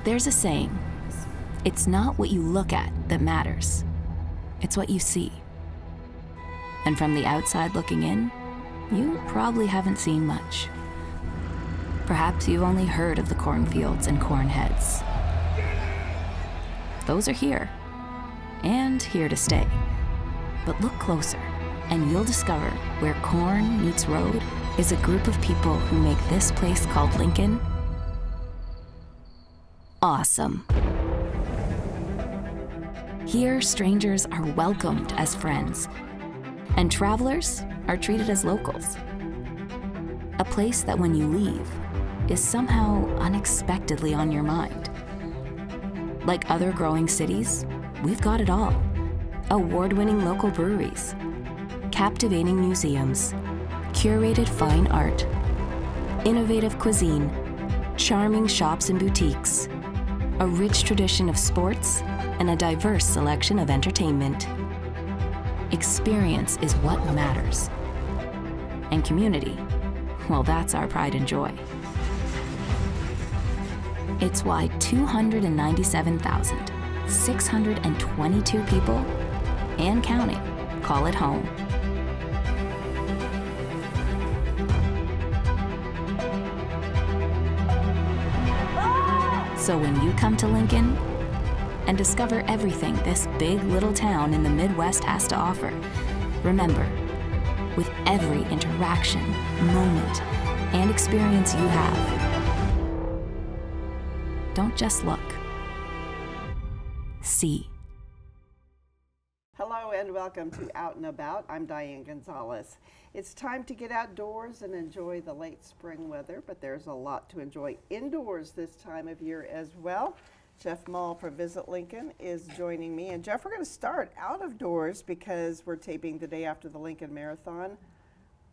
There's a saying, it's not what you look at that matters, it's what you see. And from the outside looking in, you probably haven't seen much. Perhaps you've only heard of the cornfields and corn heads. Those are here, and here to stay. But look closer, and you'll discover where corn meets road is a group of people who make this place called Lincoln awesome. Here, strangers are welcomed as friends, and travelers are treated as locals. A place that when you leave is somehow unexpectedly on your mind. Like other growing cities, we've got it all. Award-winning local breweries, captivating museums, curated fine art, innovative cuisine, charming shops and boutiques, a rich tradition of sports, and a diverse selection of entertainment. Experience is what matters. And community, well, that's our pride and joy. It's why 297,622 people, and counting, call it home. So when you come to Lincoln and discover everything this big little town in the Midwest has to offer, remember, with every interaction, moment, and experience you have, don't just look. See. Hello and welcome to Out and About. I'm Diane Gonzalez. It's time to get outdoors and enjoy the late spring weather, but there's a lot to enjoy indoors this time of year as well. Jeff Mull from Visit Lincoln is joining me. And Jeff, we're going to start out of doors because we're taping the day after the Lincoln Marathon.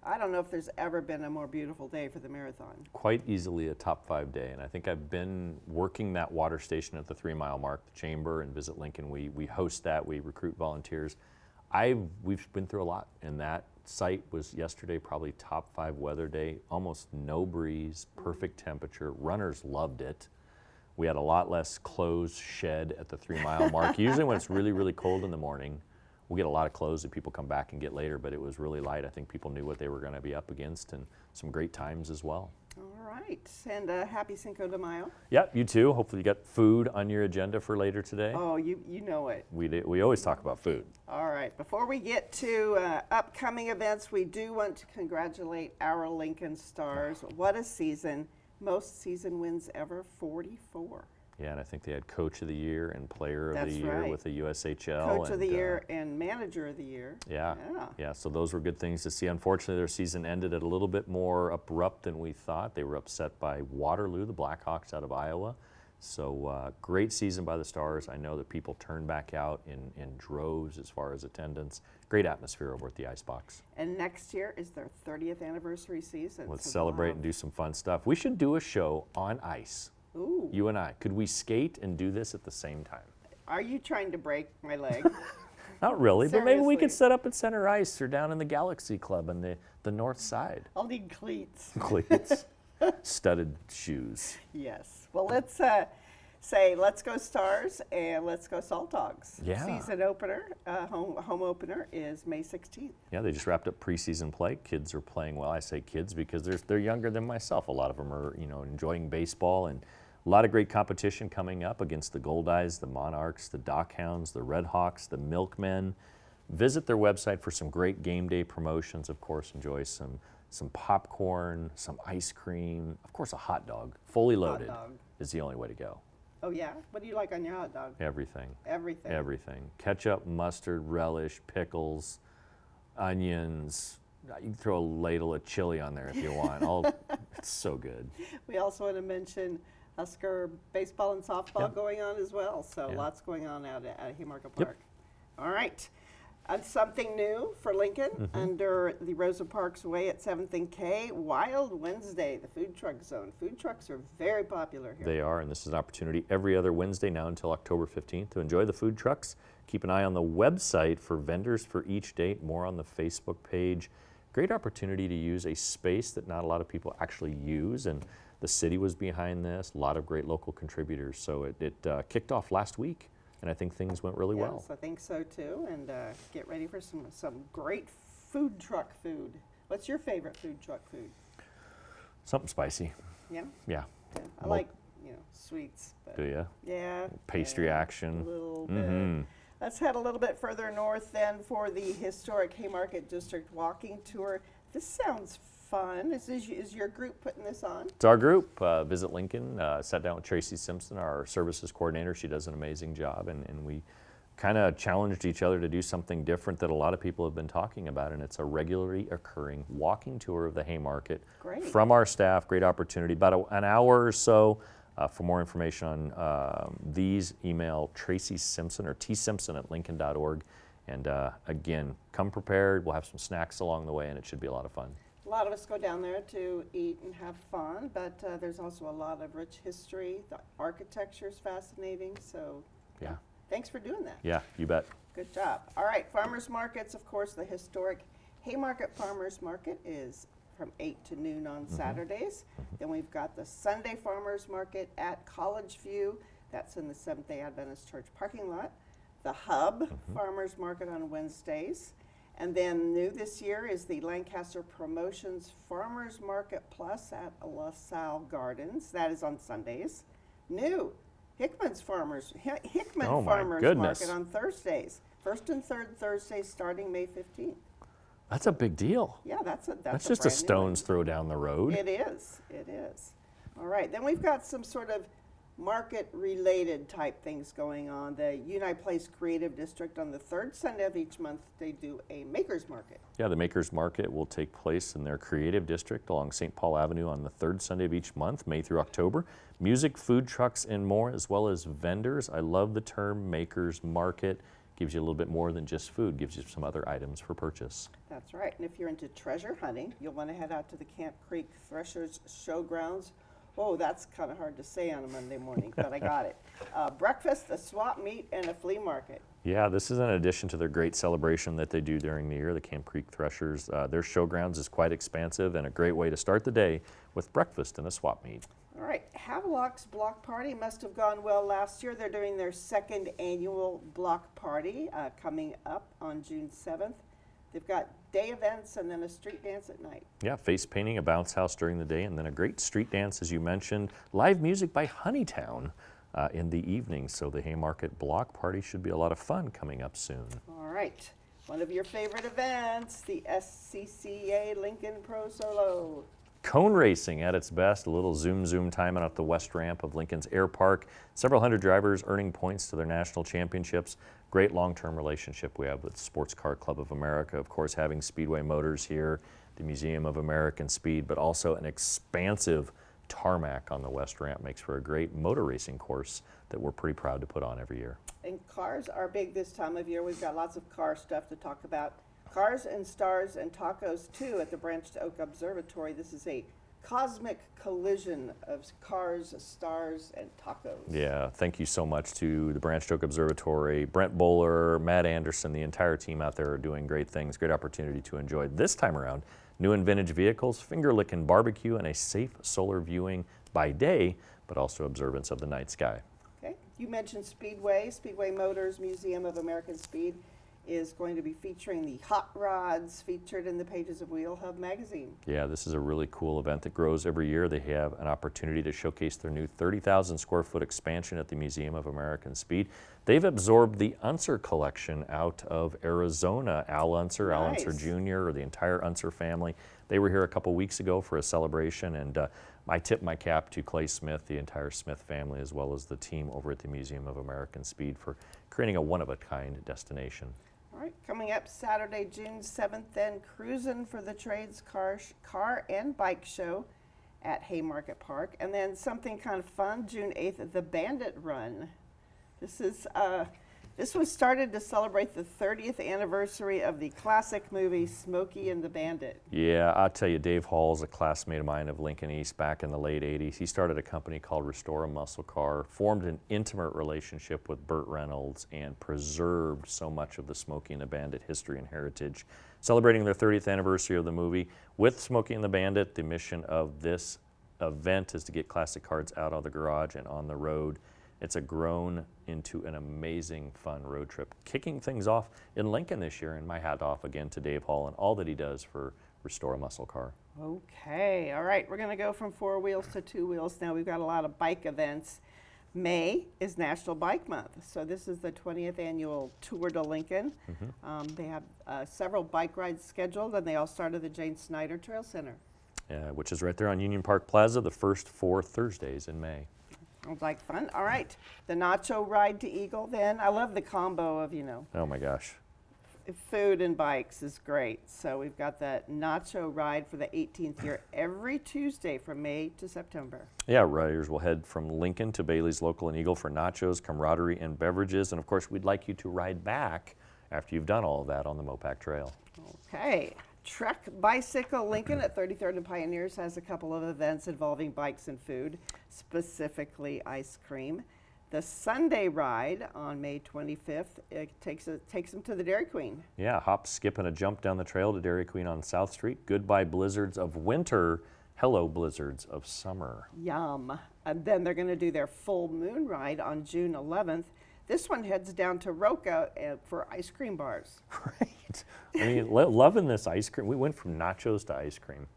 I don't know if there's ever been a more beautiful day for the marathon. Quite easily a top 5 day, and I think I've been working that water station at the 3 mile mark, the Chamber and Visit Lincoln. We host that, we recruit volunteers. We've been through a lot, and that site was yesterday probably top 5 weather day, almost no breeze, perfect temperature. Runners loved it. We had a lot less clothes shed at the 3 mile mark. Usually when it's really, really cold in the morning, we'll get a lot of clothes that people come back and get later, but it was really light. I think people knew what they were going to be up against, and some great times as well. All right, and happy Cinco de Mayo. Yep, you too. Hopefully you got food on your agenda for later today. Oh, you know it. We always talk about food. All right, before we get to upcoming events, we do want to congratulate our Lincoln Stars. What a season. Most season wins ever, 44. Yeah, and I think they had Coach of the Year and Player of the Year right. with the USHL. Coach of the Year and Manager of the Year. Yeah, so those were good things to see. Unfortunately, their season ended at a little bit more abrupt than we thought. They were upset by Waterloo, the Blackhawks out of Iowa. So great season by the Stars. I know that people turned back out in droves as far as attendance. Great atmosphere over at the Icebox. And next year is their 30th anniversary season. Let's celebrate and do some fun stuff. We should do a show on ice. Ooh. You and I. Could we skate and do this at the same time? Are you trying to break my leg? Not really, but maybe we Seriously. could set up at Center Ice or down in the Galaxy Club on the north side. I'll need cleats. Cleats, studded shoes. Yes. Well, let's let's go Stars and let's go Salt Dogs. Yeah. Season opener, home opener is May 16th. Yeah, they just wrapped up preseason play. Kids are playing well. I say kids because they're younger than myself. A lot of them are enjoying baseball, and a lot of great competition coming up against the Goldeyes, the Monarchs, the Dockhounds, the Red Hawks, the Milkmen. Visit their website for some great game day promotions. Of course, enjoy some popcorn, some ice cream, of course a hot dog, fully loaded is the only way to go. Oh yeah? What do you like on your hot dog? Everything. Everything. Everything. Ketchup, mustard, relish, pickles, onions. You can throw a ladle of chili on there if you want. It's so good. We also want to mention Husker baseball and softball going on as well. So lots going on out at Haymarket Park. All right. Something new for Lincoln under the Rosa Parks Way at 7th and K. Wild Wednesday, the food truck zone. Food trucks are very popular here. They are, and this is an opportunity every other Wednesday now until October 15th to enjoy the food trucks. Keep an eye on the website for vendors for each date, more on the Facebook page. Great opportunity to use a space that not a lot of people actually use, and The city was behind this, a lot of great local contributors. So it kicked off last week, and I think things went really well. Yes, I think so too. And get ready for some great food truck food. What's your favorite food truck food? Something spicy. Yeah? Yeah. Yeah. I Well, like, sweets. But Do you? yeah. Pastry yeah, action. A little bit. Mm-hmm. Let's head a little bit further north then for the historic Haymarket District walking tour. This sounds fun. Is your group putting this on? It's our group. Visit Lincoln. Sat down with Tracy Simpson, our services coordinator. She does an amazing job, and we kind of challenged each other to do something different that a lot of people have been talking about, and it's a regularly occurring walking tour of the Haymarket Great. from our staff. Great opportunity. About an hour or so. For more information on these, email Tracy Simpson or tsimpson@lincoln.org. And again, come prepared. We'll have some snacks along the way, and it should be a lot of fun. A lot of us go down there to eat and have fun, but there's also a lot of rich history. The architecture is fascinating, so Yeah. thanks for doing that. Yeah, you bet. Good job. All right, farmers markets, of course, the historic Haymarket Farmers Market is from 8 to noon on Saturdays. Then we've got the Sunday Farmers Market at College View. That's in the Seventh-day Adventist Church parking lot. The Hub Farmers Market on Wednesdays. And then new this year is the Lancaster Promotions Farmers Market Plus at LaSalle Gardens. That is on Sundays. New Hickman Oh, my Farmers goodness. Market on Thursdays. First and third Thursdays starting May 15th. That's a big deal. Yeah, that's That's just a brand new one. stone's throw down the road. It is. It is. All right. Then we've got some sort of market-related type things going on. The Unite Place Creative District on the third Sunday of each month, they do a Maker's Market. Yeah, the Makers Market will take place in their creative district along St. Paul Avenue on the third Sunday of each month, May through October. Music, food trucks, and more, as well as vendors. I love the term Makers Market. Gives you a little bit more than just food, gives you some other items for purchase. That's right. And if you're into treasure hunting, you'll want to head out to the Camp Creek Threshers Showgrounds. Oh, that's kind of hard to say on a Monday morning, but I got it. Breakfast, a swap meet, and a flea market. Yeah, this is in addition to their great celebration that they do during the year, the Camp Creek Threshers. Their showgrounds is quite expansive and a great way to start the day with breakfast and a swap meet. All right, Havelock's Block Party must have gone well last year. They're doing their second annual block party coming up on June 7th. They've got day events and then a street dance at night. Yeah, face painting, a bounce house during the day, and then a great street dance, as you mentioned. Live music by Honeytown in the evening. So the Haymarket Block Party should be a lot of fun coming up soon. All right, one of your favorite events, the SCCA Lincoln Pro Solo. Cone racing at its best, a little zoom time out at the west ramp of Lincoln's Air Park. Several hundred drivers earning points to their national championships. Great long-term relationship we have with Sports Car Club of America. Of course, having Speedway Motors here, the Museum of American Speed, but also an expansive tarmac on the west ramp makes for a great motor racing course that we're pretty proud to put on every year. And cars are big this time of year. We've got lots of car stuff to talk about. Cars and Stars and Tacos, too, at the Branched Oak Observatory. This is a cosmic collision of cars, stars, and tacos. Yeah, thank you so much to the Branched Oak Observatory, Brent Bowler, Matt Anderson, the entire team out there are doing great things. Great opportunity to enjoy this time around. New and vintage vehicles, finger-licking barbecue, and a safe solar viewing by day, but also observance of the night sky. Okay. You mentioned Speedway. Speedway Motors Museum of American Speed is going to be featuring the hot rods featured in the pages of Wheel Hub magazine. Yeah, this is a really cool event that grows every year. They have an opportunity to showcase their new 30,000 square foot expansion at the Museum of American Speed. They've absorbed the Unser collection out of Arizona. Al Unser, Al Unser Nice. Jr., or the entire Unser family. They were here a couple weeks ago for a celebration, and I tip my cap to Clay Smith, the entire Smith family, as well as the team over at the Museum of American Speed for creating a one-of-a-kind destination. All right, coming up Saturday, June 7th, then Cruisin' for the Trades car and bike show at Haymarket Park. And then something kind of fun, June 8th, the Bandit Run. This was started to celebrate the 30th anniversary of the classic movie Smokey and the Bandit. Yeah, I'll tell you, Dave Hall's a classmate of mine of Lincoln East back in the late 80s. He started a company called Restore a Muscle Car, formed an intimate relationship with Burt Reynolds, and preserved so much of the Smokey and the Bandit history and heritage. Celebrating their 30th anniversary of the movie with Smokey and the Bandit, the mission of this event is to get classic cards out of the garage and on the road. It's grown into an amazing, fun road trip. Kicking things off in Lincoln this year, and my hat off again to Dave Hall and all that he does for Restore a Muscle Car. Okay, all right, we're going to go from 4 wheels to 2 wheels now. We've got a lot of bike events. May is National Bike Month, so this is the 20th annual Tour de Lincoln. They have several bike rides scheduled, and they all start at the Jane Snyder Trail Center. Which is right there on Union Park Plaza, the first 4 Thursdays in May. Sounds like fun. All right, the Nacho Ride to Eagle then. I love the combo of, Oh my gosh. food and bikes is great. So we've got the Nacho Ride for the 18th year every Tuesday from May to September. Yeah, riders will head from Lincoln to Bailey's Local and Eagle for nachos, camaraderie, and beverages. And of course, we'd like you to ride back after you've done all of that on the Mopac Trail. Okay. Trek Bicycle Lincoln at 33rd and Pioneers has a couple of events involving bikes and food, specifically ice cream. The Sunday ride on May 25th, it takes them to the Dairy Queen. Yeah, hop, skip, and a jump down the trail to Dairy Queen on South Street. Goodbye blizzards of winter, hello blizzards of summer. Yum. And then they're going to do their full moon ride on June 11th. This one heads down to Roca for ice cream bars. Right. I mean, loving this ice cream. We went from nachos to ice cream.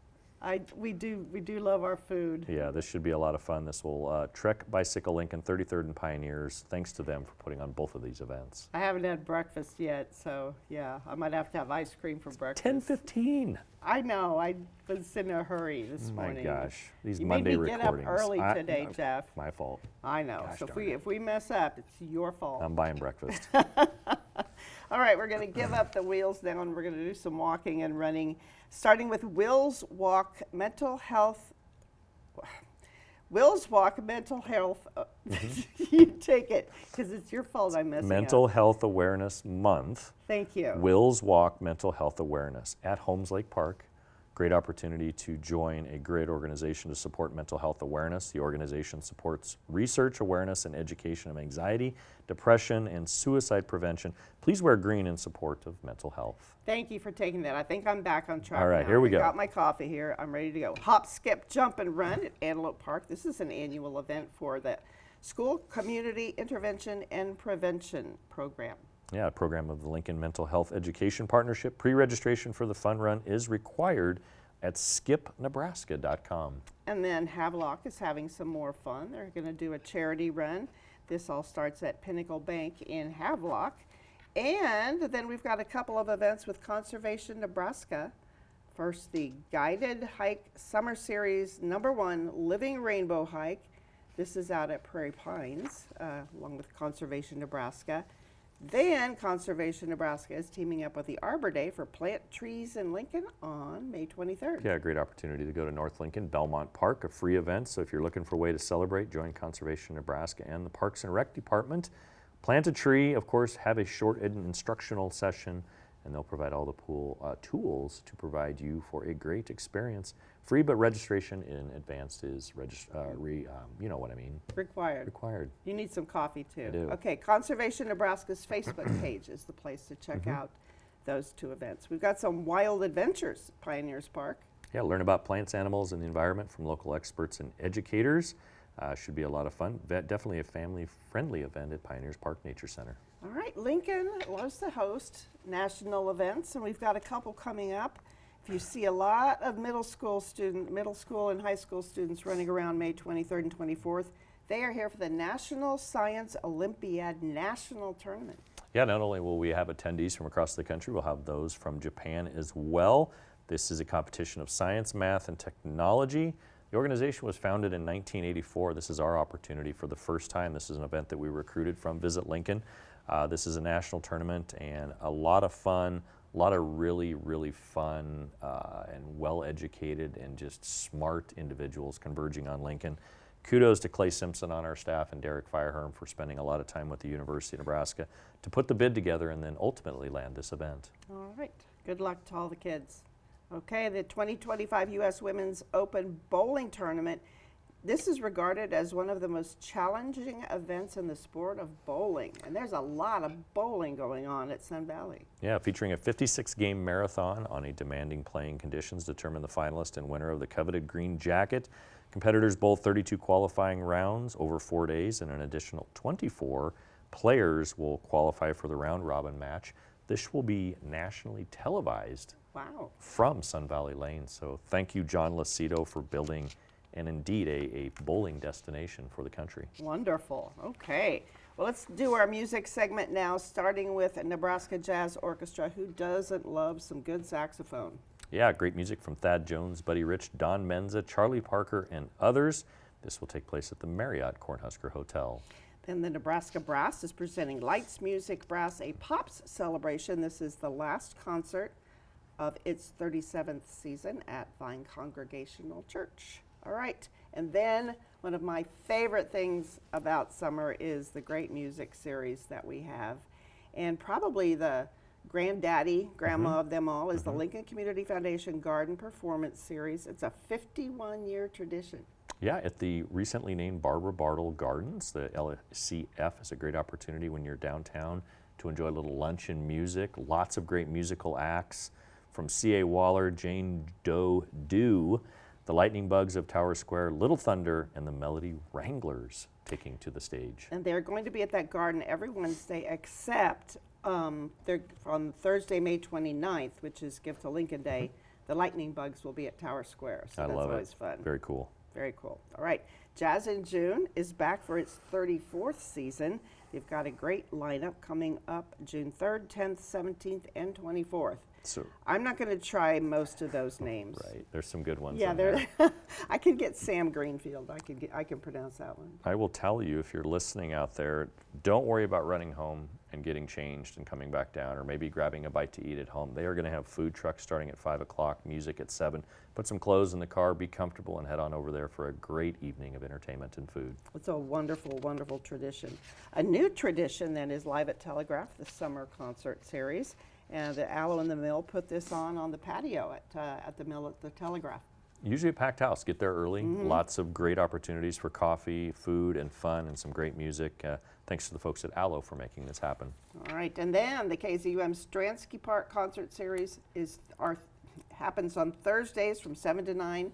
We do love our food. Yeah, this should be a lot of fun. This will Trek Bicycle Lincoln, 33rd and Pioneers. Thanks to them for putting on both of these events. I haven't had breakfast yet, so yeah, I might have to have ice cream for breakfast. 10:15. I know. I was in a hurry this morning. My gosh, these You Monday made me recordings. get up early today, Jeff. My fault. I know. Gosh So darn it. if we mess up, it's your fault. I'm buying breakfast. All right, we're going to give up the wheels now, and we're going to do some walking and running, starting with Will's Walk Mental Health. Will's Walk Mental Health. You take it, because it's your fault I'm messing Mental up. Health Awareness Month. Thank you. Will's Walk Mental Health Awareness at Holmes Lake Park. Great opportunity to join a great organization to support mental health awareness. The organization supports research, awareness, and education of anxiety, depression, and suicide prevention. Please wear green in support of mental health. Thank you for taking that. I think I'm back on track. All right, now. here we I go. got my coffee here. I'm ready to go. Hop, skip, jump, and run at Antelope Park. This is an annual event for the School Community Intervention and Prevention Program. Yeah, a program of the Lincoln Mental Health Education Partnership. Pre-registration for the fun run is required at skipnebraska.com. And then Havelock is having some more fun. They're going to do a charity run. This all starts at Pinnacle Bank in Havelock. And then we've got a couple of events with Conservation Nebraska. First, the Guided Hike Summer Series #1 Living Rainbow Hike. This is out at Prairie Pines, along with Conservation Nebraska. Then Conservation Nebraska is teaming up with the Arbor Day for Plant Trees in Lincoln on May 23rd. Yeah, a great opportunity to go to North Lincoln, Belmont Park, a free event. So if you're looking for a way to celebrate, join Conservation Nebraska and the Parks and Rec Department. Plant a tree, of course, have a short instructional session, and they'll provide all the tools to provide you for a great experience. Free, but registration in advance is, you know what I mean, Required. required. You need some coffee too. I do. Okay, Conservation Nebraska's Facebook page is the place to check out those two events. We've got some wild adventures at Pioneers Park. Yeah, learn about plants, animals, and the environment from local experts and educators. Should be a lot of fun. Definitely a family-friendly event at Pioneers Park Nature Center. All right, Lincoln loves to host national events, and we've got a couple coming up. If you see a lot of middle school and high school students running around May 23rd and 24th, they are here for the National Science Olympiad National Tournament. Yeah, not only will we have attendees from across the country, we'll have those from Japan as well. This is a competition of science, math, and technology. The organization was founded in 1984. This is our opportunity for the first time. This is an event that we recruited from Visit Lincoln. This is a national tournament and a lot of fun, a lot of really, really fun and well-educated and just smart individuals converging on Lincoln. Kudos to Clay Simpson on our staff and Derek Fireherm for spending a lot of time with the University of Nebraska to put the bid together and then ultimately land this event. All right, good luck to all the kids. Okay, the 2025 U.S. Women's Open Bowling Tournament. This is regarded as one of the most challenging events in the sport of bowling. And there's a lot of bowling going on at Sun Valley. Yeah, featuring a 56-game marathon on a demanding playing conditions determine the finalist and winner of the coveted green jacket. Competitors bowl 32 qualifying rounds over 4 days, and an additional 24 players will qualify for the round robin match. This will be nationally televised Wow. from Sun Valley Lane. So thank you, John Lacido, for building and indeed a bowling destination for the country. Wonderful. Okay. Well, let's do our music segment now, starting with Nebraska Jazz Orchestra. Who doesn't love some good saxophone? Yeah, great music from Thad Jones, Buddy Rich, Don Menza, Charlie Parker, and others. This will take place at the Marriott Cornhusker Hotel. Then the Nebraska Brass is presenting Lights Music Brass, a Pops celebration. This is the last concert of its 37th season at Vine Congregational Church. All right, and then one of my favorite things about summer is the great music series that we have. And probably the granddaddy, grandma of them all is the Lincoln Community Foundation Garden Performance Series. It's a 51-year tradition. Yeah, at the recently named Barbara Bartle Gardens, the LCF is a great opportunity when you're downtown to enjoy a little lunch and music. Lots of great musical acts from C.A. Waller, Jane Doe, the Lightning Bugs of Tower Square, Little Thunder, and the Melody Wranglers taking to the stage. And they're going to be at that garden every Wednesday except they're on Thursday, May 29th, which is Give to Lincoln Day. The Lightning Bugs will be at Tower Square, so I that's love always it. fun. Very cool. Very cool. All right. Jazz in June is back for its 34th season. They've got a great lineup coming up June 3rd, 10th, 17th, and 24th. So, I'm not going to try most of those names. right, there's some good ones Yeah, in there. I can get Sam Greenfield. I can pronounce that one. I will tell you, if you're listening out there, don't worry about running home and getting changed and coming back down, or maybe grabbing a bite to eat at home. They are going to have food trucks starting at 5 o'clock, music at 7. Put some clothes in the car, be comfortable, and head on over there for a great evening of entertainment and food. It's a wonderful, wonderful tradition. A new tradition then is Live at Telegraph, the summer concert series. And the Aloe and the Mill put this on the patio at the Mill at the Telegraph. Usually a packed house. Get there early. Lots of great opportunities for coffee, food, and fun, and some great music. Thanks to the folks at Aloe for making this happen. All right, and then the KZUM Stransky Park concert series happens on Thursdays from 7 to 9,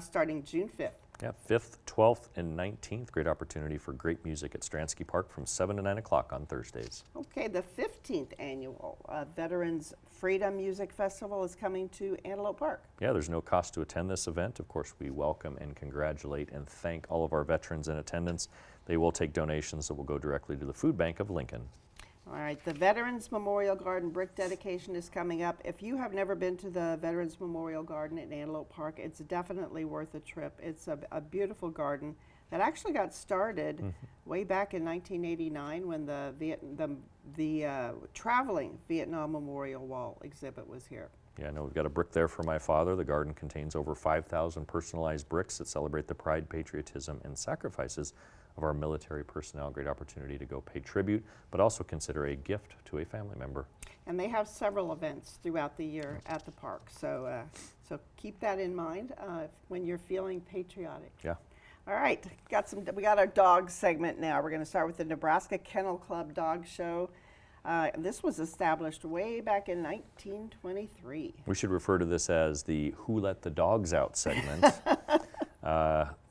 starting June 5th. Yeah, 5th, 12th, and 19th. Great opportunity for great music at Stransky Park from 7 to 9 o'clock on Thursdays. Okay, the 15th annual Veterans Freedom Music Festival is coming to Antelope Park. Yeah, there's no cost to attend this event. Of course, we welcome and congratulate and thank all of our veterans in attendance. They will take donations that will go directly to the Food Bank of Lincoln. All right, the Veterans Memorial Garden brick dedication is coming up. If you have never been to the Veterans Memorial Garden at Antelope Park, it's definitely worth a trip. It's a beautiful garden that actually got started way back in 1989 when the traveling Vietnam Memorial Wall exhibit was here. Yeah, I know we've got a brick there for my father. The garden contains over 5,000 personalized bricks that celebrate the pride, patriotism, and sacrifices of our military personnel. Great opportunity to go pay tribute, but also consider a gift to a family member. And they have several events throughout the year at the park, so keep that in mind when you're feeling patriotic. Yeah. All right, we got our dog segment now. We're going to start with the Nebraska Kennel Club Dog Show. This was established way back in 1923. We should refer to this as the Who Let the Dogs Out segment.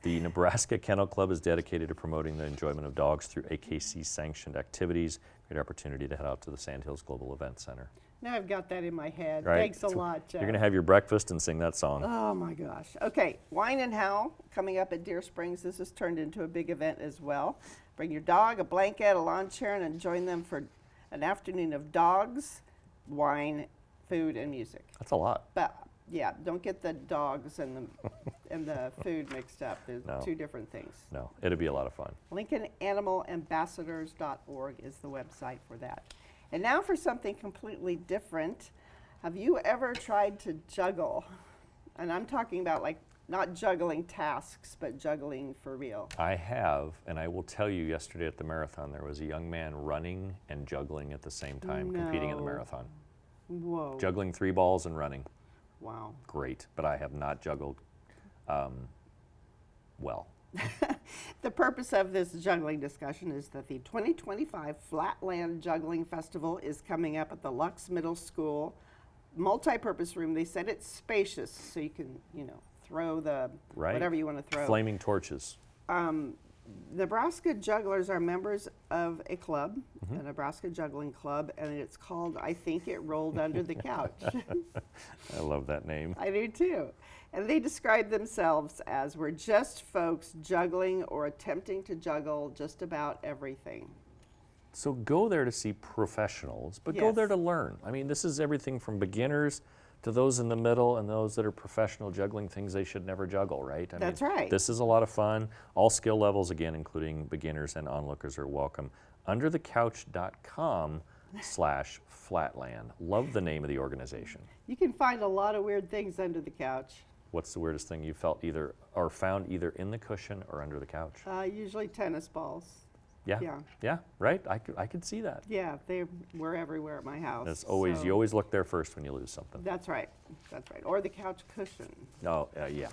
The Nebraska Kennel Club is dedicated to promoting the enjoyment of dogs through AKC-sanctioned activities. Great opportunity to head out to the Sandhills Global Event Center. Now I've got that in my head. Right? Thanks a lot, Jeff. You're going to have your breakfast and sing that song. Oh my gosh. Okay, Wine and Howl coming up at Deer Springs. This has turned into a big event as well. Bring your dog, a blanket, a lawn chair, and join them for an afternoon of dogs, wine, food, and music. That's a lot. But yeah, don't get the dogs and the food mixed up. There's No. two different things. No, it'll be a lot of fun. LincolnAnimalAmbassadors.org is the website for that. And now for something completely different. Have you ever tried to juggle? And I'm talking about like not juggling tasks, but juggling for real. I have, and I will tell you, yesterday at the marathon, there was a young man running and juggling at the same time, competing in the No. marathon. Whoa. Juggling 3 balls and running. Wow. Great, but I have not juggled well. The purpose of this juggling discussion is that the 2025 Flatland Juggling Festival is coming up at the Lux Middle School multi-purpose room. They said it's spacious, so you can, throw the Right. whatever you want to throw. Flaming torches. Nebraska jugglers are members of a club, a Nebraska juggling club, and it's called, I think it rolled under the couch. I love that name. I do too. And they describe themselves as we're just folks juggling or attempting to juggle just about everything. So go there to see professionals, but go there Yes. to learn. I mean, this is everything from beginners to those in the middle and those that are professional juggling things they should never juggle, right? I That's mean, right. This is a lot of fun. All skill levels, again, including beginners and onlookers, are welcome. underthecouch.com/Flatland. Love the name of the organization. You can find a lot of weird things under the couch. What's the weirdest thing you felt either or found either in the cushion or under the couch? Usually tennis balls. Yeah, Yeah. right. I could see that. Yeah, they were everywhere at my house. It's always so- you always look there first when you lose something. That's right. That's right. Or the couch cushion. Oh, yeah.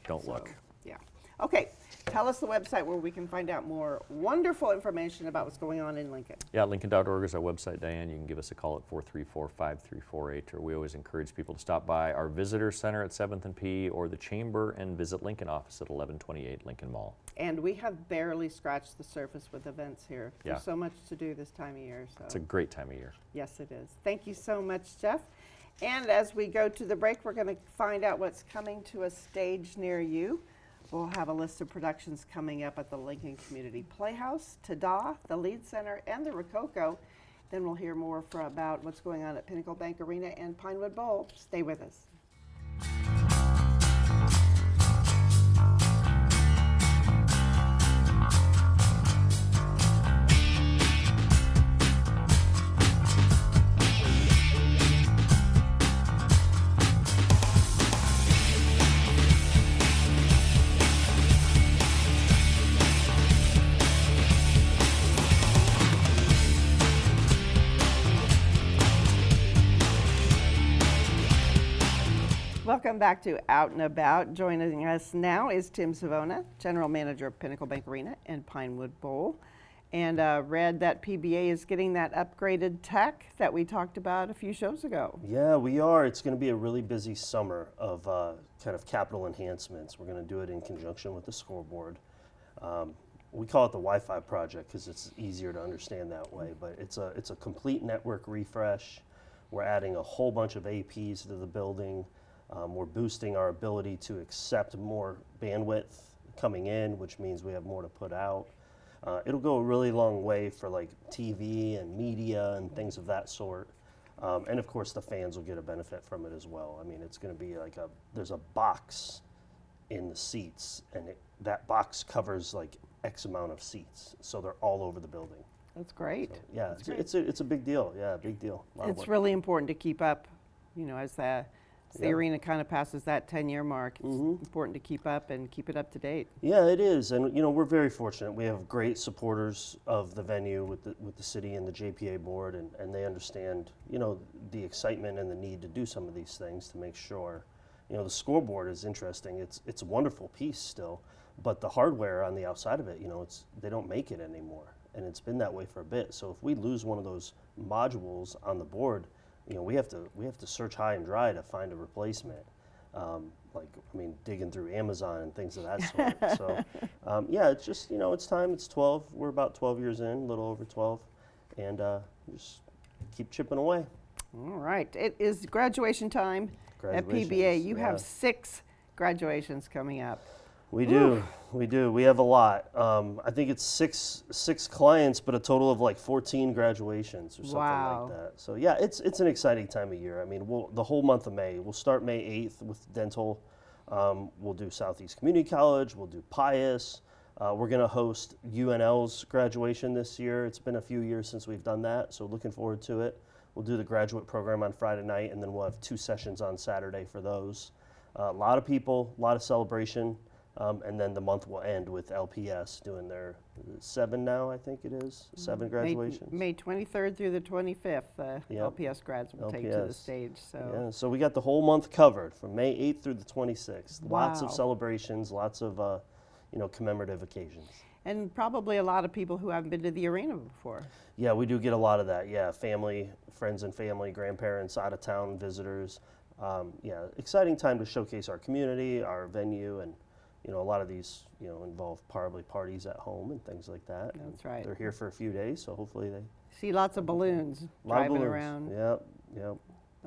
Don't So, look. Yeah. Okay. Tell us the website where we can find out more wonderful information about what's going on in Lincoln. Yeah, Lincoln.org is our website, Diane. You can give us a call at 434-5348, or we always encourage people to stop by our visitor center at 7th and P or the Chamber and Visit Lincoln office at 1128 Lincoln Mall. And we have barely scratched the surface with events here. Yeah. There's so much to do this time of year. So It's a great time of year. yes, it is. Thank you so much, Jeff. And as we go to the break, we're going to find out what's coming to a stage near you. We'll have a list of productions coming up at the Lincoln Community Playhouse, Tada, the Lead Center, and the Rococo. Then we'll hear more about what's going on at Pinnacle Bank Arena and Pinewood Bowl. Stay with us. Welcome back to Out and About. Joining us now is Tim Savona, General Manager of Pinnacle Bank Arena and Pinewood Bowl. And read that PBA is getting that upgraded tech that we talked about a few shows ago. Yeah, we are. It's going to be a really busy summer of kind of capital enhancements. We're going to do it in conjunction with the scoreboard. We call it the Wi-Fi project because it's easier to understand that way. But it's a complete network refresh. We're adding a whole bunch of APs to the building. We're boosting our ability to accept more bandwidth coming in, which means we have more to put out. It'll go a really long way for like TV and media and things of that sort. And of course the fans will get a benefit from it as well. I mean, it's going to be like there's a box in the seats, and that box covers like X amount of seats. So they're all over the building. That's great. So, yeah, it's a big deal. Yeah, big deal. A lot of It's work. really important to keep up, as the Yeah. arena kind of passes that 10-year mark. It's important to keep up and keep it up to date. Yeah, it is, and we're very fortunate. We have great supporters of the venue with the city and the JPA board, and they understand the excitement and the need to do some of these things to make sure. The scoreboard is interesting. It's a wonderful piece still, but the hardware on the outside of it, they don't make it anymore, and it's been that way for a bit. So if we lose one of those modules on the board, we have to search high and dry to find a replacement. Digging through Amazon and things of that sort. So, yeah, it's just, it's time. It's 12. We're about 12 years in, a little over 12, and just keep chipping away. All right. It is graduation time at PBA. Graduations, You yeah. have 6 graduations coming up. We do. We have a lot. I think it's six clients, but a total of like 14 graduations or something Wow. like that. So yeah, it's an exciting time of year. I mean, the whole month of May. We'll start May 8th with dental. We'll do Southeast Community College. We'll do Pius. We're going to host UNL's graduation this year. It's been a few years since we've done that, so looking forward to it. We'll do the graduate program on Friday night, and then we'll have 2 sessions on Saturday for those. A lot of people, a lot of celebration. And then the month will end with LPS doing their 7 now, I think it is, 7 graduations. May 23rd through the 25th, Yep. LPS grads will take to the LPS. stage. So Yeah, so we got the whole month covered from May 8th through the 26th. Lots Wow. of celebrations, lots of commemorative occasions. And probably a lot of people who haven't been to the arena before. Yeah, we do get a lot of that. Yeah, family, friends and family, grandparents, out of town visitors. Yeah, exciting time to showcase our community, our venue, and a lot of these involve probably parties at home and things like that. That's right. They're here for a few days, so hopefully they See lots of balloons a lot of driving balloons. around. Yep.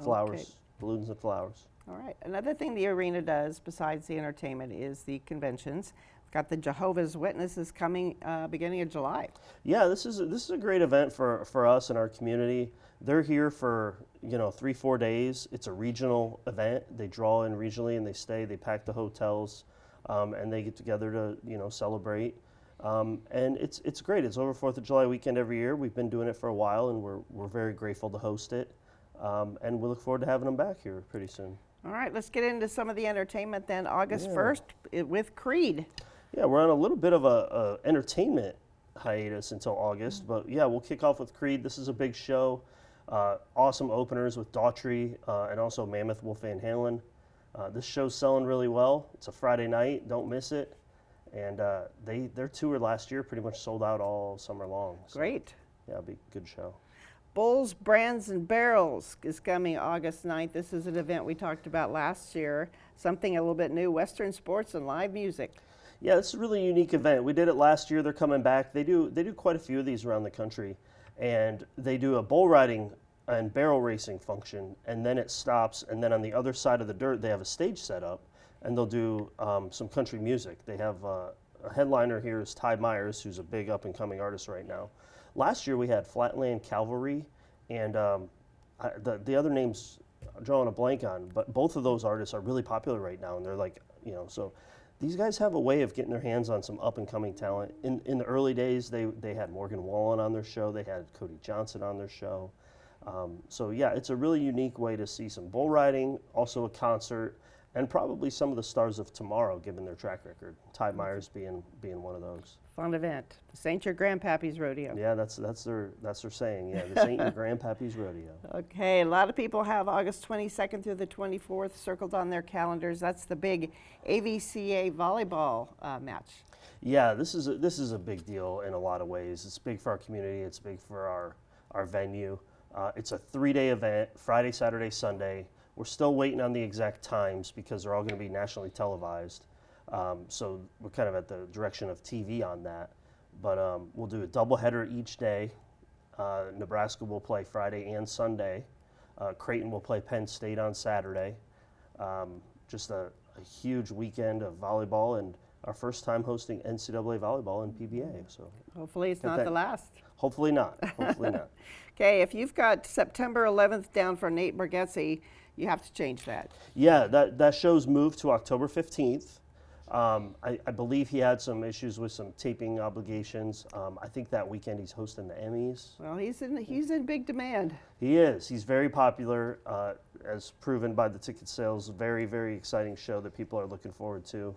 Flowers, Okay. balloons and flowers. All right. Another thing the arena does besides the entertainment is the conventions. We've got the Jehovah's Witnesses coming beginning of July. Yeah, this is a great event for us and our community. They're here for 3-4 days. It's a regional event. They draw in regionally and they stay. They pack the hotels, and they get together to celebrate. And it's great. It's over 4th of July weekend every year. We've been doing it for a while, and we're very grateful to host it. And we look forward to having them back here pretty soon. All right, let's get into some of the entertainment then. August 1st with Creed. Yeah, we're on a little bit of a entertainment hiatus until August, but yeah, we'll kick off with Creed. This is a big show. Awesome openers with Daughtry and also Mammoth Wolf Van Halen. This show's selling really well. It's a Friday night. Don't miss it. And their tour last year pretty much sold out all summer long. So, Great. yeah, it'll be a good show. Bulls, Brands, and Barrels is coming August 9th. This is an event we talked about last year. Something a little bit new, Western sports and live music. Yeah, it's a really unique event. We did it last year. They're coming back. They do quite a few of these around the country. And they do a bull riding and barrel racing function, and then it stops. And then on the other side of the dirt, they have a stage set up, and they'll do some country music. They have a headliner here is Ty Myers, who's a big up-and-coming artist right now. Last year we had Flatland Cavalry, and the other names I'm drawing a blank on, but both of those artists are really popular right now, and they're like, so these guys have a way of getting their hands on some up-and-coming talent. In the early days, they had Morgan Wallen on their show, they had Cody Johnson on their show. So yeah, it's a really unique way to see some bull riding, also a concert, and probably some of the stars of tomorrow, given their track record. Ty Myers being one of those. Fun event. This ain't your grandpappy's rodeo. Yeah, that's their saying. Yeah, this ain't your grandpappy's rodeo. Okay, a lot of people have August 22nd through the 24th circled on their calendars. That's the big AVCA volleyball match. Yeah, this is a big deal in a lot of ways. It's big for our community. It's big for our venue. It's a 3-day event, Friday, Saturday, Sunday. We're still waiting on the exact times because they're all going to be nationally televised. So we're kind of at the direction of TV on that. But we'll do a doubleheader each day. Nebraska will play Friday and Sunday. Creighton will play Penn State on Saturday. Just a huge weekend of volleyball, and our first time hosting NCAA volleyball in PBA. So Hopefully it's not the last. Hopefully not. Hopefully not. Okay, if you've got September 11th down for Nate Bargatze, you have to change that. Yeah, that show's moved to October 15th. I believe he had some issues with some taping obligations. I think that weekend he's hosting the Emmys. Well, he's in big demand. He is. He's very popular, as proven by the ticket sales. Very, very exciting show that people are looking forward to.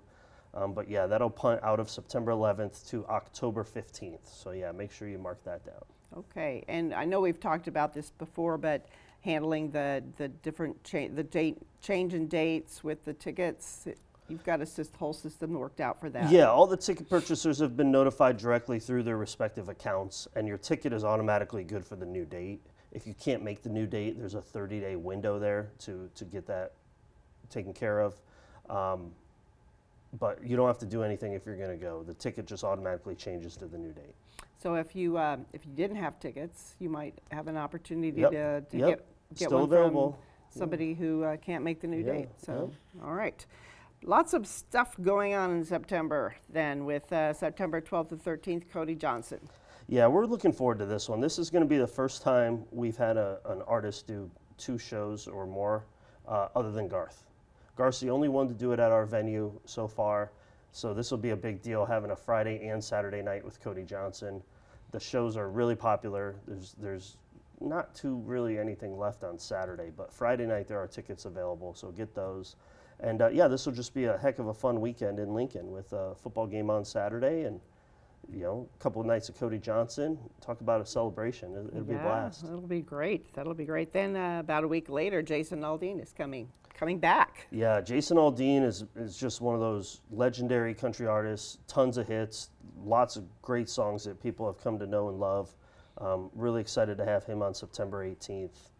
But yeah, that'll punt out of September 11th to October 15th. So yeah, make sure you mark that down. Okay, and I know we've talked about this before, but handling the different change in dates with the tickets, you've got a whole system worked out for that. Yeah, all the ticket purchasers have been notified directly through their respective accounts, and your ticket is automatically good for the new date. If you can't make the new date, there's a 30-day window there to get that taken care of. But you don't have to do anything if you're going to go. The ticket just automatically changes to the new date. So if you didn't have tickets, you might have an opportunity Yep. to Yep. get Still one available. from somebody who can't make the new Yeah. date. So, all right. Lots of stuff going on in September then with September 12th to 13th, Cody Johnson. Yeah, we're looking forward to this one. This is going to be the first time we've had an artist do 2 shows or more other than Garth. Garth's the only one to do it at our venue so far, so this will be a big deal having a Friday and Saturday night with Cody Johnson. The shows are really popular. There's not too really anything left on Saturday, but Friday night there are tickets available, so get those. And yeah, this will just be a heck of a fun weekend in Lincoln with a football game on Saturday and a couple of nights of Cody Johnson. Talk about a celebration. It'll be a blast. That'll be great. That'll be great. Then about a week later, Jason Aldean is coming back. Yeah, Jason Aldean is just one of those legendary country artists, tons of hits, lots of great songs that people have come to know and love. Really excited to have him on September 18th.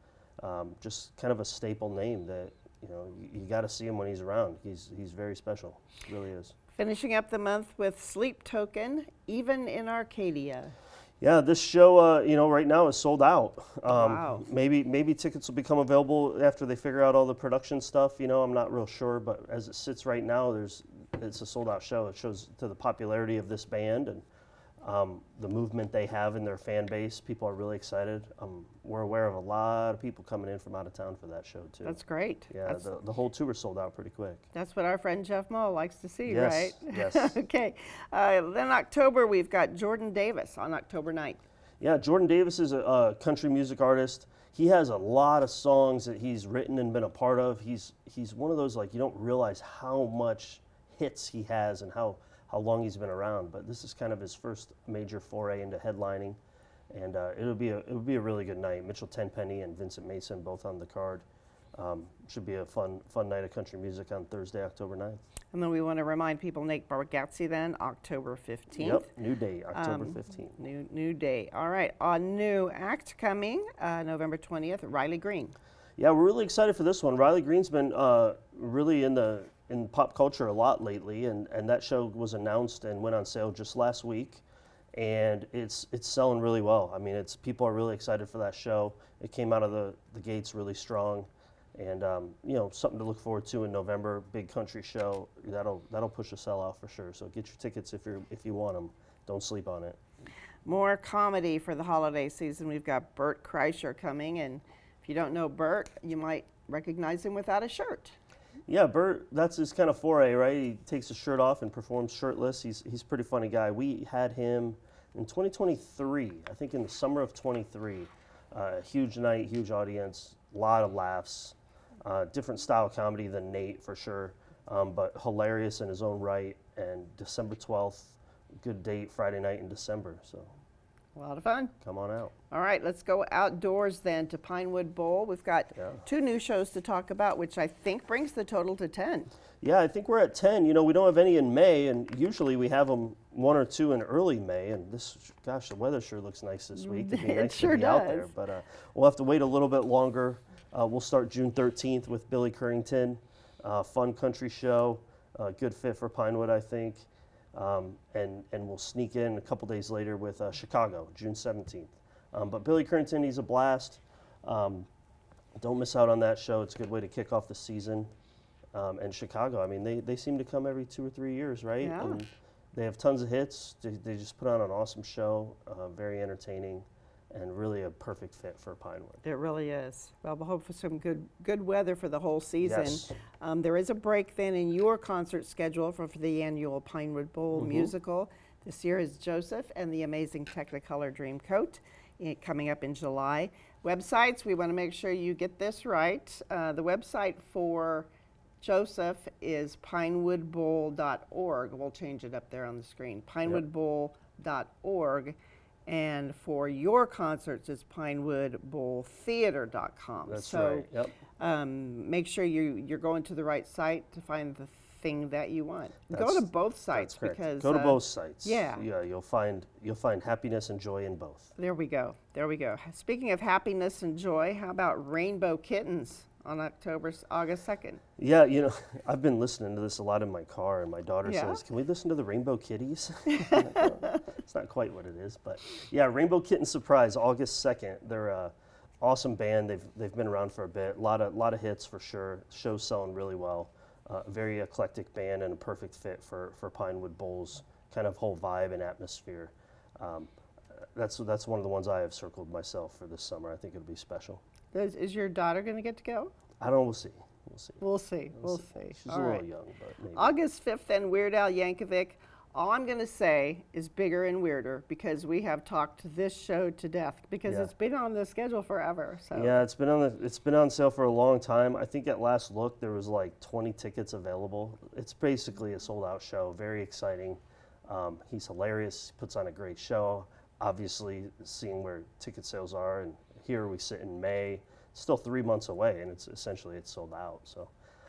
Just kind of a staple name that you know, you got to see him when he's around. He's very special, really is. Finishing up the month with Sleep Token, even in Arcadia. Yeah, this show, you know, right now is sold out. Wow. Maybe tickets will become available after they figure out all the production stuff. You know, I'm not real sure, but as it sits right now, it's a sold out show. It shows to the popularity of this band and the movement they have in their fan base. People are really excited. We're aware of a lot of people coming in from out of town for that show too. That's great. Yeah, the whole tour sold out pretty quick. That's what our friend Jeff Mull likes to see, Yes, right? yes. Okay. Then October, we've got Jordan Davis on October 9th. Yeah, Jordan Davis is a country music artist. He has a lot of songs that he's written and been a part of. He's one of those, like, you don't realize how much hits he has and how long he's been around. But this is kind of his first major foray into headlining, and it'll be a really good night. Mitchell Tenpenny and Vincent Mason both on the card. Should be a fun night of country music on Thursday, October 9th. And then we want to remind people, Nate Bargatze then, October 15th. Yep, new day, October 15th. New day. All right, a new act coming, November 20th, Riley Green. Yeah, we're really excited for this one. Riley Green's been really in pop culture a lot lately, and that show was announced and went on sale just last week, and it's selling really well. I mean, people are really excited for that show. It came out of the gates really strong, and you know, something to look forward to in November. Big country show that'll push a sellout for sure. So get your tickets if you want them. Don't sleep on it. More comedy for the holiday season. We've got Bert Kreischer coming, and if you don't know Bert, you might recognize him without a shirt. Yeah, Bert, that's his kind of foray, right? He takes his shirt off and performs shirtless. He's a pretty funny guy. We had him in 2023, I think in the summer of 23. Huge night, huge audience, a lot of laughs. Different style comedy than Nate for sure, but hilarious in his own right. And December 12th, good date, Friday night in December. So A lot of fun. come on out. All right, let's go outdoors then to Pinewood Bowl. We've got Yeah. 2 new shows to talk about, which I think brings the total to 10. Yeah, I think we're at 10. You know, we don't have any in May, and usually we have them 1 or 2 in early May. And gosh, the weather sure looks nice this week. It'd be It nice sure to be out there, does. but we'll have to wait a little bit longer. We'll start June 13th with Billy Currington, fun country show, good fit for Pinewood, I think. And we'll sneak in a couple days later with Chicago, June 17th. But Billy Currington, he's a blast. Don't miss out on that show. It's a good way to kick off the season. And Chicago, I mean, they seem to come every 2 or 3 years, right? Yeah. And they have tons of hits. They just put on an awesome show, very entertaining, and really a perfect fit for Pinewood. It really is. Well, we'll hope for some good weather for the whole season. Yes. There is a break then in your concert schedule for the annual Pinewood Bowl Mm-hmm. musical. This year is Joseph and the Amazing Technicolor Dreamcoat coming up in July. Websites, we want to make sure you get this right. The website for Joseph is pinewoodbowl.org. We'll change it up there on the screen. pinewoodbowl.org. And for your concerts, it's pinewoodbowltheater.com. That's so, right. Yep. make sure you're going to the right site to find the thing that you want. Go That's- to both sites That's correct. because Go to both sites. yeah. Yeah, you'll find happiness and joy in both. There we go. Speaking of happiness and joy, how about Rainbow Kittens on August 2nd? Yeah, you know, I've been listening to this a lot in my car, and my daughter Yeah? says, "Can we listen to the Rainbow Kitties?" It's not quite what it is, but yeah, Rainbow Kitten Surprise, August 2nd. They're an awesome band. They've been around for a bit. A lot of hits for sure. Show's selling really well. Very eclectic band and a perfect fit for Pinewood Bowl's kind of whole vibe and atmosphere. That's one of the ones I have circled myself for this summer. I think it'll be special. Is your daughter going to get to go? I don't know. We'll see. We'll see. She's All a right. little young, but maybe. August 5th, then Weird Al Yankovic. All I'm going to say is bigger and weirder because we have talked this show to death because Yeah. it's been on the schedule forever. So Yeah, it's been on sale for a long time. I think at last look there was like 20 tickets available. It's basically a sold out show. Very exciting. He's hilarious. Puts on a great show. Obviously, seeing where ticket sales are, and here we sit in May. Still 3 months away, and it's sold out. So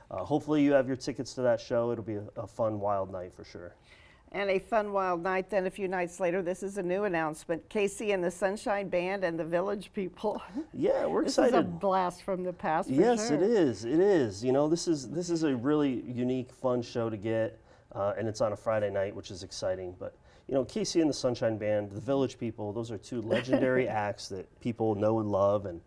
hopefully you have your tickets to that show. It'll be a fun, wild night for sure. And a fun, wild night. Then a few nights later, this is a new announcement. Casey and the Sunshine Band and the Village People. Yeah, we're This excited. is a blast from the past. For Yes, sure. it is. It is. You know, this is a really unique, fun show to get, and it's on a Friday night, which is exciting. But you know, Casey and the Sunshine Band, the Village People, those are two legendary acts that people know and love, and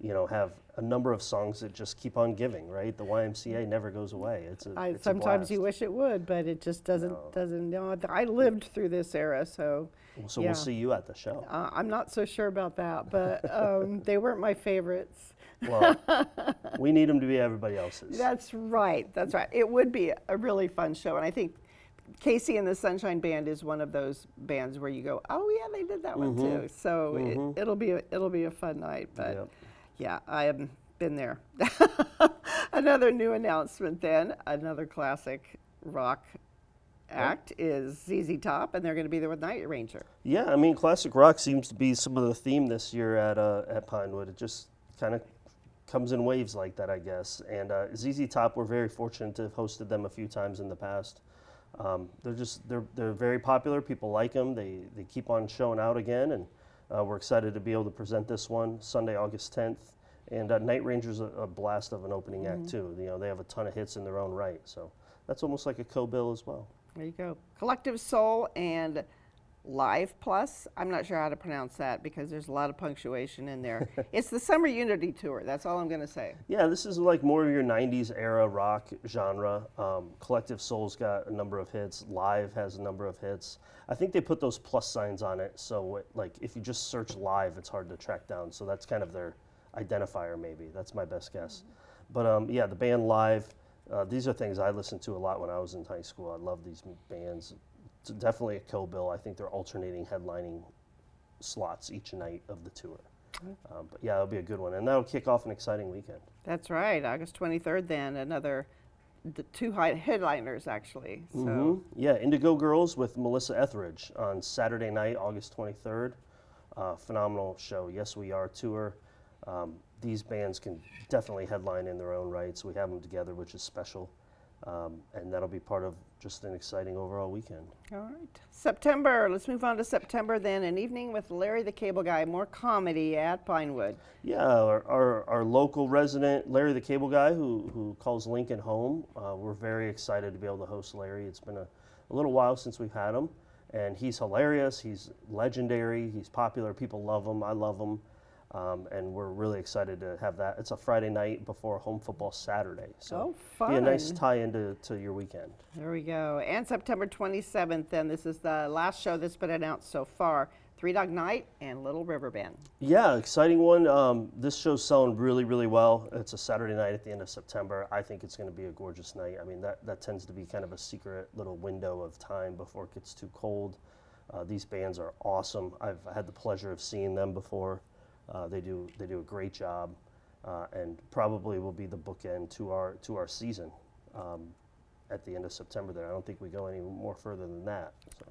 you know, have a number of songs that just keep on giving. Right, the YMCA never goes away. It's a Sometimes you blast. wish it would, but it just doesn't. No. Doesn't. No, I lived through this era, so. So yeah. we'll see you at the show. I'm not so sure about that, but they weren't my favorites. Well, we need them to be everybody else's. That's right. That's right. It would be a really fun show, and I think Casey and the Sunshine Band is one of those bands where you go, oh yeah, they did that one too. So it'll be a fun night. But Yep. yeah, I haven't been there. Another new announcement. Then another classic rock act is ZZ Top, and they're going to be there with Night Ranger. Yeah, I mean, classic rock seems to be some of the theme this year at Pinewood. It just kind of comes in waves like that, I guess. And ZZ Top, we're very fortunate to have hosted them a few times in the past. They're very popular. People like them. They keep on showing out again, and we're excited to be able to present this one Sunday, August 10th. And Night Ranger's a blast of an opening act too. You know, they have a ton of hits in their own right, so that's almost like a co-bill as well. There you go. Collective Soul and Live Plus. I'm not sure how to pronounce that because there's a lot of punctuation in there. It's the Summer Unity Tour. That's all I'm going to say. Yeah, this is like more of your 90s era rock genre. Collective Soul's got a number of hits. Live has a number of hits. I think they put those plus signs on it, so like if you just search Live, it's hard to track down. So that's kind of their identifier, maybe. That's my best guess. But yeah, the band Live, these are things I listened to a lot when I was in high school. I love these bands. It's definitely a co-bill. I think they're alternating headlining slots each night of the tour. But yeah, it'll be a good one. And that'll kick off an exciting weekend. That's right. August 23rd, then the two headliners, actually. So Yeah, Indigo Girls with Melissa Etheridge on Saturday night, August 23rd. Phenomenal show. Yes, We Are tour. These bands can definitely headline in their own rights. We have them together, which is special. And that'll be part of just an exciting overall weekend. all right. September. Let's move on to September, then. An evening with Larry the Cable Guy. More comedy at Pinewood. Yeah, our local resident, Larry the Cable Guy, who calls Lincoln home. We're very excited to be able to host Larry. It's been a little while since we've had him. And he's hilarious. He's legendary. He's popular. People love him. I love him. And we're really excited to have that. It's a Friday night before home football Saturday. So Oh, be a nice fun. tie-in to your weekend. There we go. And September 27th, then. This is the last show that's been announced so far. Three Dog Night and Little River Band. Yeah, exciting one. This show's selling really, really well. It's a Saturday night at the end of September. I think it's going to be a gorgeous night. I mean, that tends to be kind of a secret little window of time before it gets too cold. These bands are awesome. I've had the pleasure of seeing them before. They do a great job, and probably will be the bookend to our season at the end of September. There, I don't think we go any more further than that. So.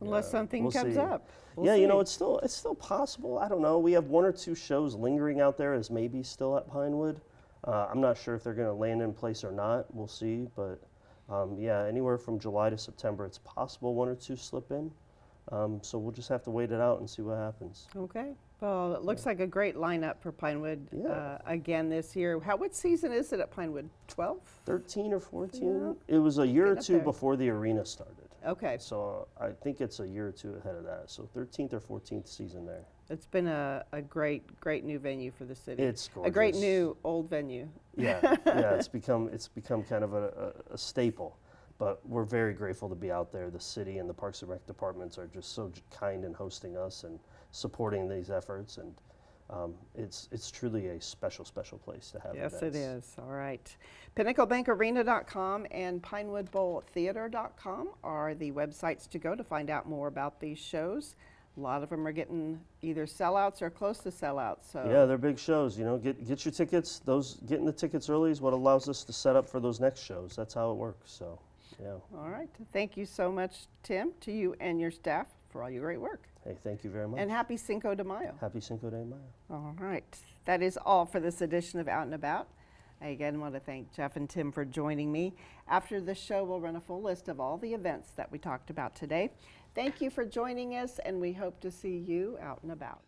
Unless something we'll comes see. up. We'll Yeah, you know, see. it's still possible. I don't know. We have one or two shows lingering out there as maybe still at Pinewood. I'm not sure if they're going to land in place or not. We'll see. But yeah, anywhere from July to September, it's possible one or two slip in. So we'll just have to wait it out and see what happens. Okay. Well, it looks like a great lineup for Pinewood Yeah. again this year. What season is it at Pinewood? 12? 13 or 14? Yeah. It was a year or Getting up two there. before the arena started. Okay. So I think it's a year or two ahead of that. So 13th or 14th season there. It's been a great new venue for the city. It's gorgeous. A great new old venue. Yeah, it's become kind of a staple. But we're very grateful to be out there. The city and the Parks and Rec departments are just so kind in hosting us and supporting these efforts. And it's truly a special place to have Yes, events. it is. All right. PinnacleBankArena.com and PinewoodBowlTheater.com are the websites to go to find out more about these shows. A lot of them are getting either sellouts or close to sellouts. So Yeah, they're big shows. You know, get your tickets. Getting the tickets early is what allows us to set up for those next shows. That's how it works. So, yeah. All right. Thank you so much, Tim, to you and your staff for all your great work. Hey, thank you very much. And happy Cinco de Mayo. Happy Cinco de Mayo. All right. That is all for this edition of Out and About. I again want to thank Jeff and Tim for joining me. After the show, we'll run a full list of all the events that we talked about today. Thank you for joining us, and we hope to see you out and about.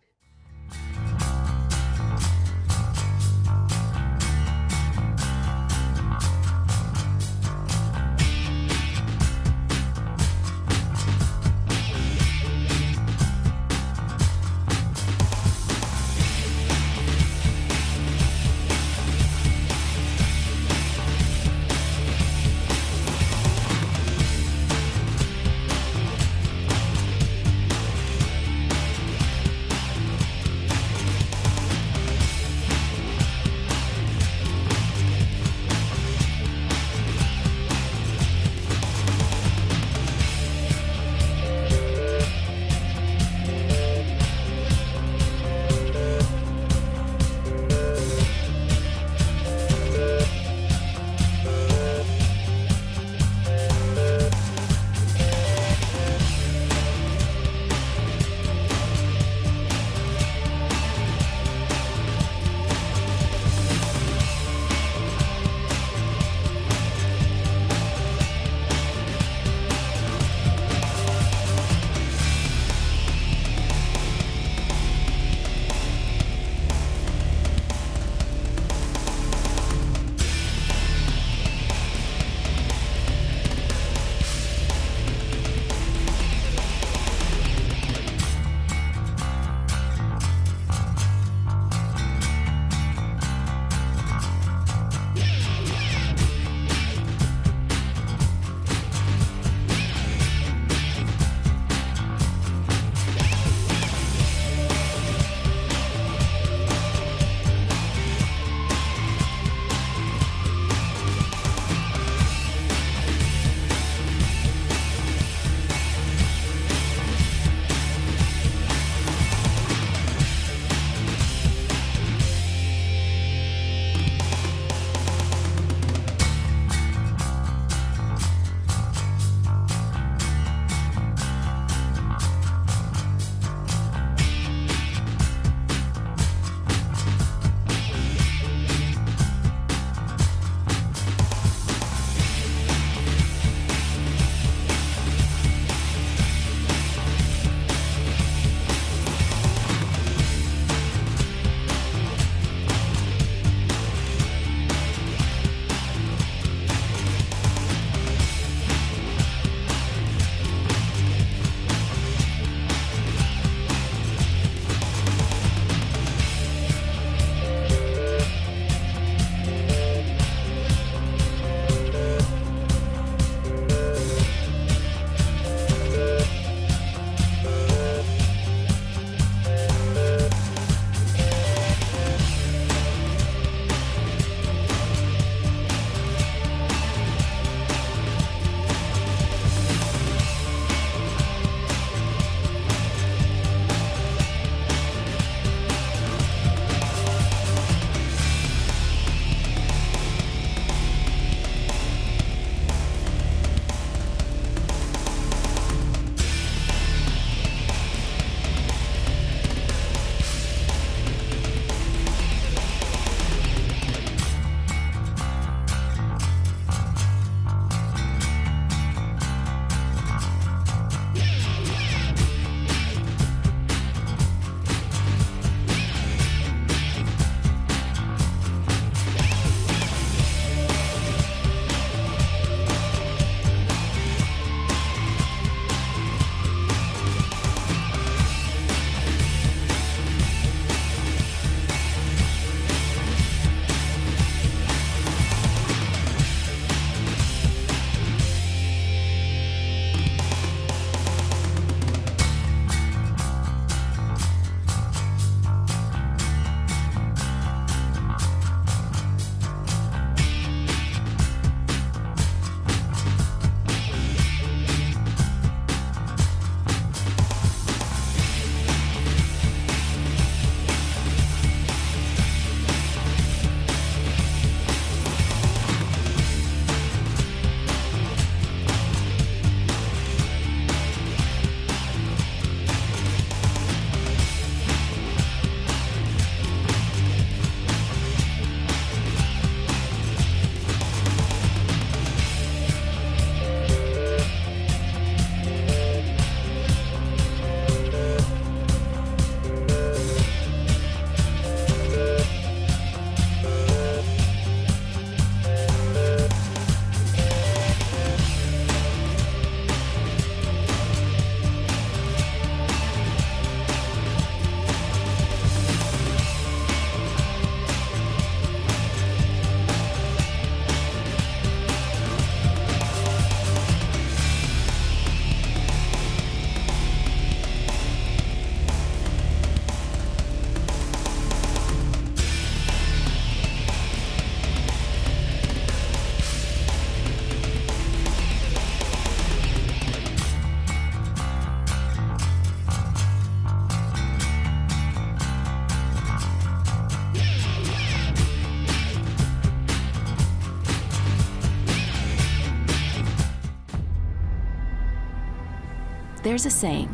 There's a saying,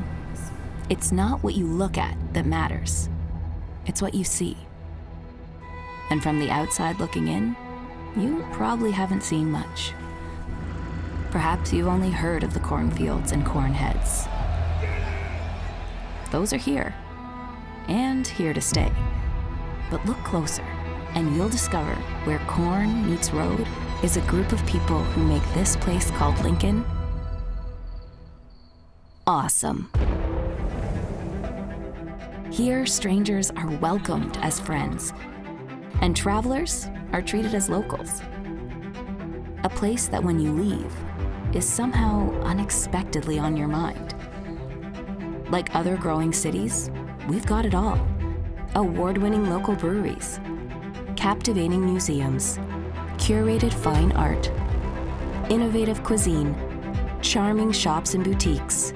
it's not what you look at that matters, it's what you see. And from the outside looking in, you probably haven't seen much. Perhaps you've only heard of the cornfields and corn heads. Those are here, and here to stay. But look closer, and you'll discover where corn meets road is a group of people who make this place called Lincoln awesome. Here, strangers are welcomed as friends, and travelers are treated as locals. A place that when you leave is somehow unexpectedly on your mind. Like other growing cities, we've got it all. Award-winning local breweries, captivating museums, curated fine art, innovative cuisine, charming shops and boutiques,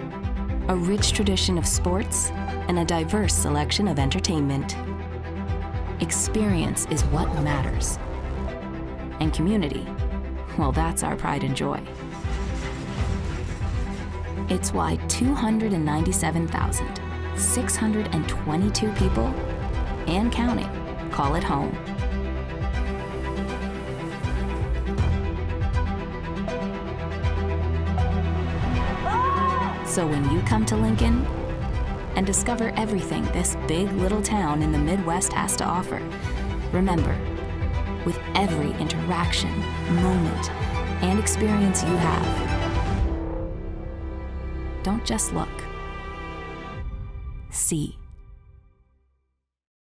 a rich tradition of sports, and a diverse selection of entertainment. Experience is what matters. And community, well, that's our pride and joy. It's why 297,622 people, and counting, call it home. So when you come to Lincoln and discover everything this big little town in the Midwest has to offer, remember, with every interaction, moment, and experience you have, don't just look. See.